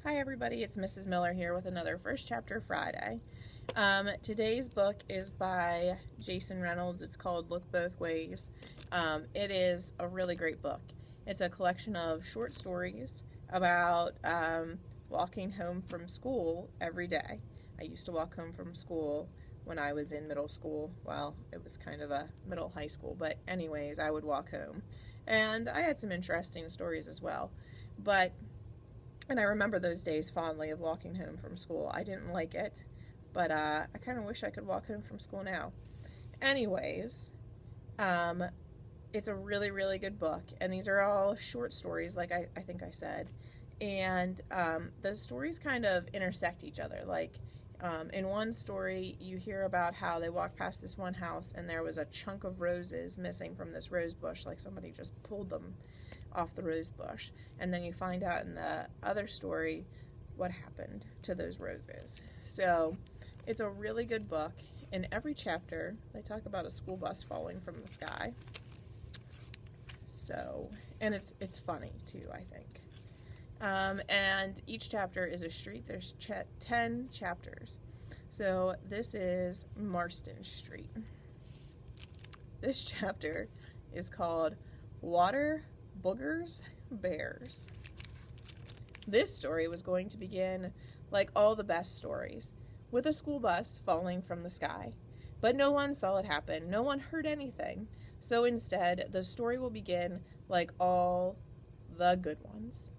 Hi everybody, it's Mrs. Miller here with another First Chapter Friday. Today's book is by Jason Reynolds. It's called Look Both Ways. It is a really great book. It's a collection of short stories about walking home from school every day. I used to walk home from school when I was in middle school. Well, it was kind of a middle high school, but anyways, I would walk home. And I had some interesting stories as well. And I remember those days fondly of walking home from school. I didn't like it, but I kind of wish I could walk home from school now. Anyways, it's a really, really good book, and these are all short stories, like I think I said. And the stories kind of intersect each other. In one story, you hear about how they walked past this one house, and there was a chunk of roses missing from this rose bush, like somebody just pulled them off the rose bush. And then you find out in the other story what happened to those roses. So it's a really good book. In every chapter, they talk about a school bus falling from the sky. And it's funny too, I think. And each chapter is a street. There's 10 chapters. So this is Marston Street. This chapter is called Water, Boogers, Bears. This story was going to begin like all the best stories, with a school bus falling from the sky. But no one saw it happen. No one heard anything. So instead, the story will begin like all the good ones,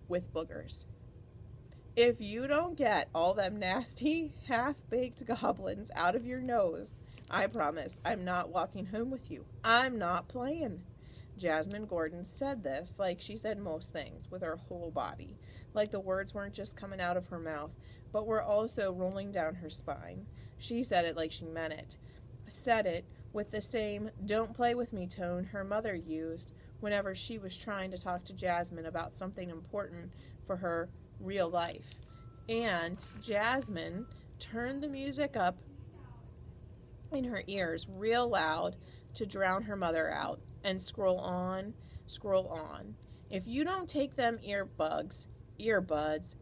with boogers. If you don't get all them nasty, half-baked goblins out of your nose, I promise I'm not walking home with you. I'm not playing. Jasmine Gordon said this like she said most things, with her whole body. Like the words weren't just coming out of her mouth, but were also rolling down her spine. She said it like she meant it. Said it with the same "don't play with me" tone her mother used whenever she was trying to talk to Jasmine about something important for her real life. And Jasmine turned the music up in her ears real loud to drown her mother out, and scroll on, scroll on. If you don't take them earbuds,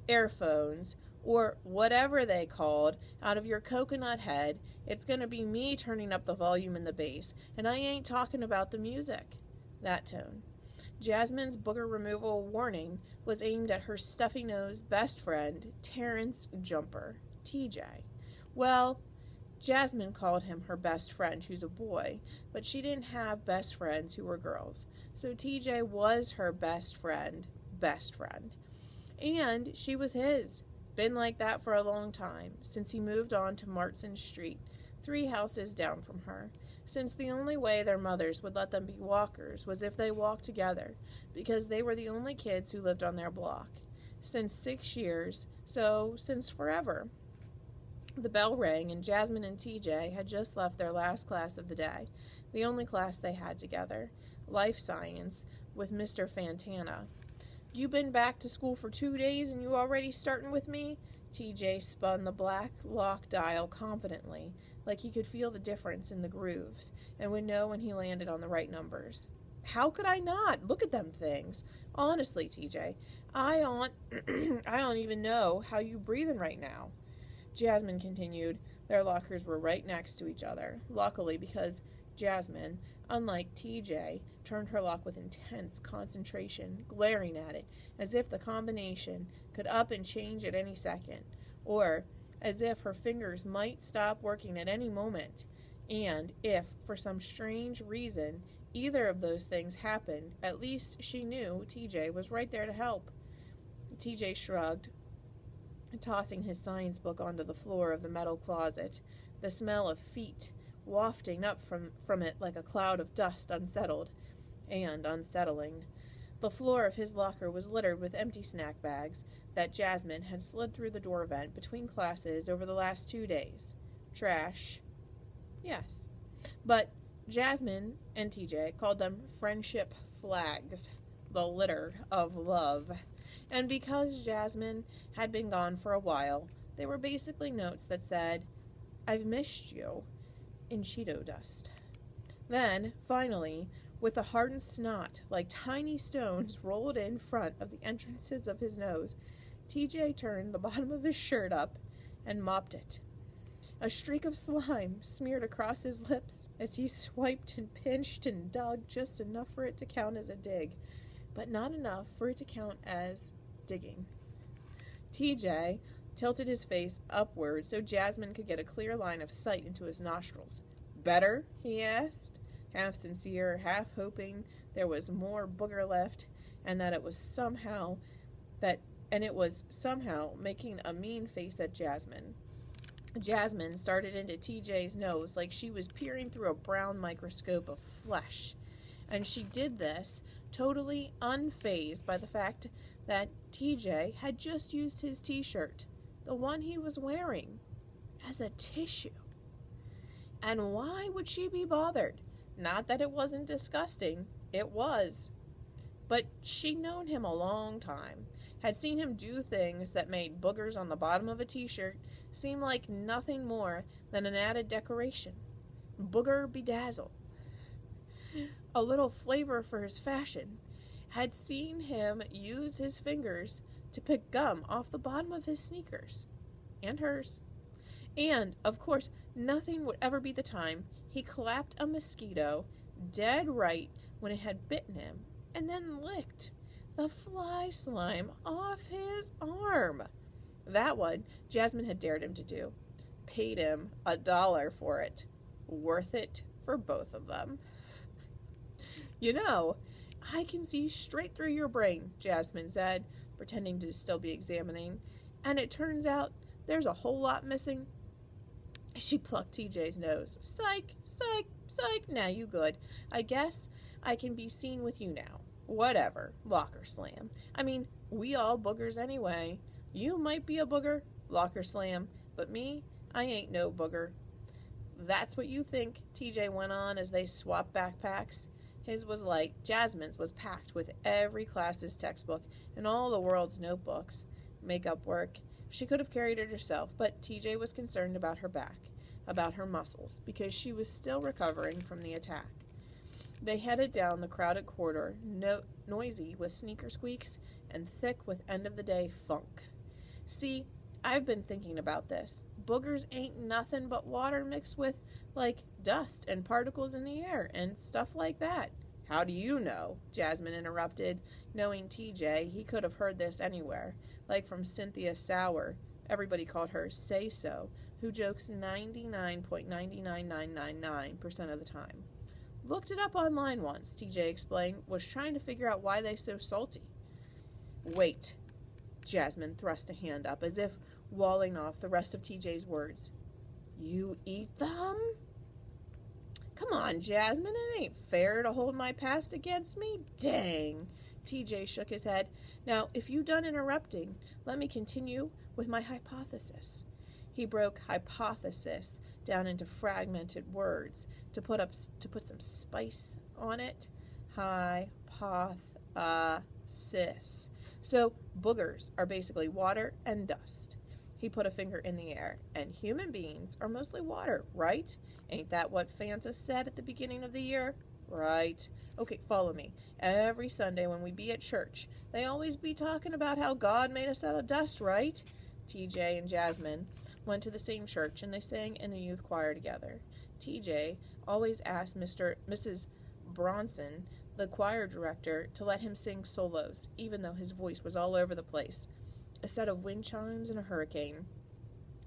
earphones, or whatever they called, out of your coconut head, it's going to be me turning up the volume in the bass, and I ain't talking about the music. That tone. Jasmine's booger removal warning was aimed at her stuffy-nosed best friend, Terrence Jumper, TJ. Well, Jasmine called him her best friend, who's a boy, but she didn't have best friends who were girls. So TJ was her best friend. And she was his. Been like that for a long time, since he moved on to Marston Street, 3 houses down from her. Since the only way their mothers would let them be walkers was if they walked together, because they were the only kids who lived on their block. Since 6 years, so since forever. The bell rang, and Jasmine and TJ had just left their last class of the day, the only class they had together, life science, with Mr. Fantana. You been back to school for 2 days and you already starting with me? TJ spun the black lock dial confidently, like he could feel the difference in the grooves, and would know when he landed on the right numbers. How could I not? Look at them things. Honestly, TJ, I don't even know how you breathing right now. Jasmine continued. Their lockers were right next to each other, luckily, because Jasmine, unlike TJ, turned her lock with intense concentration, glaring at it, as if the combination could up and change at any second, or as if her fingers might stop working at any moment. And if, for some strange reason, either of those things happened, at least she knew TJ was right there to help. TJ shrugged, tossing his science book onto the floor of the metal closet, the smell of feet wafting up from it like a cloud of dust, unsettled and unsettling. The floor of his locker was littered with empty snack bags that Jasmine had slid through the door vent between classes over the last 2 days. Trash. Yes. But Jasmine and TJ called them friendship flags, the litter of love. And because Jasmine had been gone for a while, they were basically notes that said, "I've missed you," in Cheeto dust. Then, finally, with a hardened snot like tiny stones rolled in front of the entrances of his nose, TJ turned the bottom of his shirt up and mopped it. A streak of slime smeared across his lips as he swiped and pinched and dug, just enough for it to count as a dig, but not enough for it to count as digging. TJ tilted his face upward so Jasmine could get a clear line of sight into his nostrils. "Better?" he asked, half sincere, half hoping there was more booger left, and that it was somehow making a mean face at Jasmine. Jasmine started into TJ's nose like she was peering through a brown microscope of flesh, and she did this totally unfazed by the fact that TJ had just used his t-shirt, the one he was wearing, as a tissue. And why would she be bothered? Not that it wasn't disgusting. It was. But she'd known him a long time, had seen him do things that made boogers on the bottom of a t-shirt seem like nothing more than an added decoration. Booger bedazzle. A little flavor for his fashion. Had seen him use his fingers to pick gum off the bottom of his sneakers. And hers. And, of course, nothing would ever be the time he clapped a mosquito dead right when it had bitten him, and then licked the fly slime off his arm. That one Jasmine had dared him to do. Paid him $1 for it. Worth it for both of them. "You know, I can see straight through your brain," Jasmine said, pretending to still be examining, "and it turns out there's a whole lot missing." She plucked TJ's nose. "Psych, psych, psych, now you good. I guess I can be seen with you now. Whatever, locker slam. I mean, we all boogers anyway. You might be a booger, locker slam, but me, I ain't no booger." "That's what you think," TJ went on as they swapped backpacks. His was light. Jasmine's was packed with every class's textbook and all the world's notebooks. Makeup work. She could have carried it herself, but TJ was concerned about her back, about her muscles, because she was still recovering from the attack. They headed down the crowded corridor, noisy with sneaker squeaks and thick with end-of-the-day funk. "See, I've been thinking about this. Boogers ain't nothing but water mixed with, like, dust and particles in the air and stuff like that." "How do you know?" Jasmine interrupted. Knowing TJ, he could have heard this anywhere, like from Cynthia Sauer. Everybody called her Say-So, who jokes 99.99999% of the time. "Looked it up online once," TJ explained, "was trying to figure out why they're so salty." "Wait." Jasmine thrust a hand up, as if walling off the rest of TJ's words. "You eat them?" "Come on, Jasmine, it ain't fair to hold my past against me. Dang." TJ shook his head. "Now, if you done interrupting, let me continue with my hypothesis." He broke hypothesis down into fragmented words to put some spice on it. Hypothesis. So, boogers are basically water and dust. He put a finger in the air. And human beings are mostly water, right? Ain't that what Fanta said at the beginning of the year? Right. Okay, follow me. Every Sunday when we be at church, they always be talking about how God made us out of dust, right? TJ and Jasmine went to the same church, and they sang in the youth choir together. TJ always asked Mrs. Bronson, the choir director, to let him sing solos, even though his voice was all over the place. A set of wind chimes in a hurricane.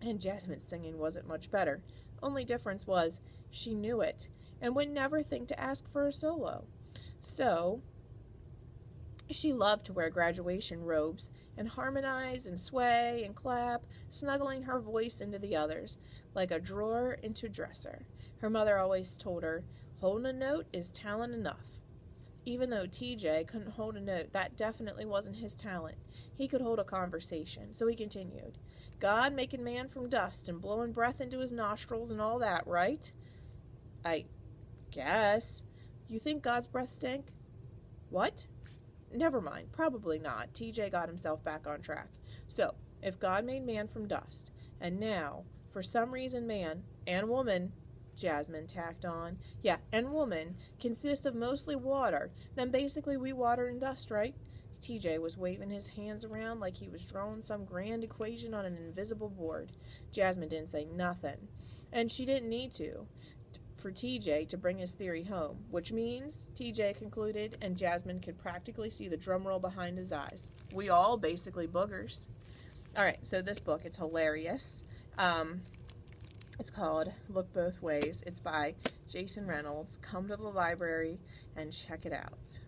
And Jasmine's singing wasn't much better. Only difference was she knew it and would never think to ask for a solo. So she loved to wear graduation robes and harmonize and sway and clap, snuggling her voice into the others, like a drawer into dresser. Her mother always told her, holding a note is talent enough. Even though TJ couldn't hold a note, that definitely wasn't his talent. He could hold a conversation, so he continued. God making man from dust and blowing breath into his nostrils and all that, right? I guess. You think God's breath stank? What? Never mind, probably not. TJ got himself back on track. So, if God made man from dust, and now, for some reason, man and woman, Jasmine tacked on, and woman, consist of mostly water, then basically we water and dust, right? TJ was waving his hands around like he was drawing some grand equation on an invisible board. Jasmine didn't say nothing, and she didn't need to, for TJ to bring his theory home, which means, TJ concluded, and Jasmine could practically see the drum roll behind his eyes. We all basically boogers. All right, so this book, it's hilarious. It's called Look Both Ways. It's by Jason Reynolds. Come to the library and check it out.